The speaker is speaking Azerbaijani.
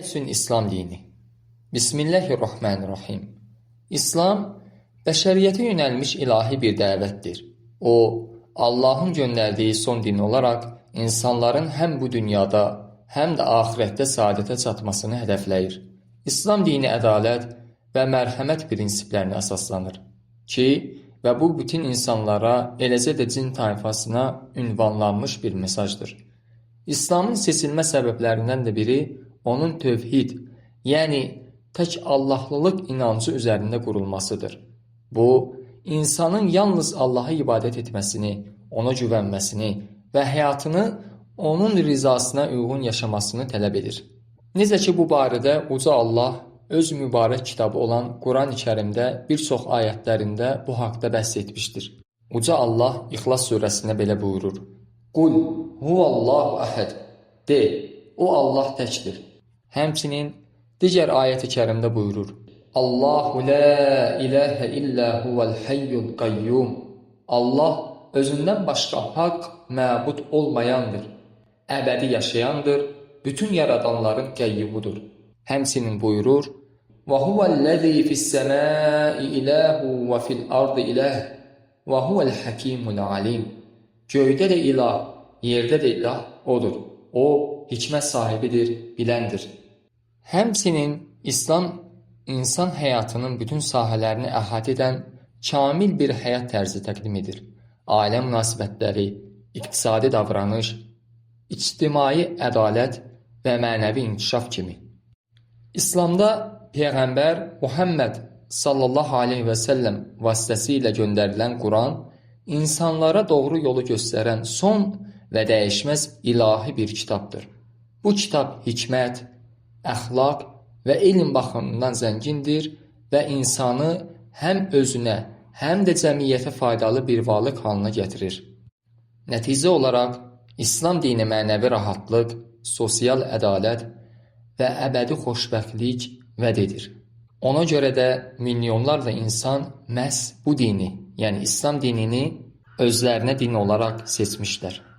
üçün İslam dini? Bismillahirrahmanirrahim. İslam, bəşəriyyətə yönəlmiş ilahi bir dəvətdir. O, Allahın göndərdiyi son din olaraq insanların həm bu dünyada, həm də axirətdə saadətə çatmasını hədəfləyir. İslam dini ədalət və mərhəmət prinsiplərinə əsaslanır ki, və bu bütün insanlara, eləcə də cin tayfasına ünvanlanmış bir mesajdır. İslamın seçilmə səbəblərindən də biri onun tövhid, yəni tək Allahlılıq inancı üzərində qurulmasıdır. Bu, insanın yalnız Allaha ibadət etməsini, ona güvənməsini və həyatını onun rizasına uyğun yaşamasını tələb edir. Necə ki, bu barədə Uca Allah öz mübarək kitabı olan Quran-ı Kərimdə bir çox ayətlərində bu haqda bəhs etmişdir. Uca Allah İxlas surəsində belə buyurur: Qul huvallahu əhəd. De, o Allah təkdir. Həmçinin digər ayət-i kərimdə buyurur: Allahu la ilahə illə huvəl hayyul qayyum. Allah özündən başqa haqq məbud olmayandır, əbədi yaşayandır, bütün yaradanların qəyyubudur. Həmçinin buyurur: Və huvəl-ləzi fis-səmai ilahu və fil-ardı ilah və huvəl-həkimul alim. Göydə də ilah, yerdə də ilah odur. O, hikmət sahibidir, biləndir. Həmçinin İslam, insan həyatının bütün sahələrini əhatə edən kamil bir həyat tərzi təqdim edir. Ailə münasibətləri, iqtisadi davranış, ictimai ədalət və mənəvi inkişaf kimi. İslamda Peyğəmbər Muhammed sallallahu aleyhi və səlləm vasitəsilə göndərilən Quran, insanlara doğru yolu göstərən son və dəyişməz ilahi bir kitabdır. Bu kitab hikmət, əxlaq və elm baxımından zəngindir və insanı həm özünə, həm də cəmiyyətə faydalı bir varlıq halına gətirir. Nəticə olaraq, İslam dini mənəvi rahatlıq, sosial ədalət və əbədi xoşbəxtlik vəd edir. Ona görə də milyonlarla insan məhz bu dini, yəni İslam dinini özlərinə din olaraq seçmişlər.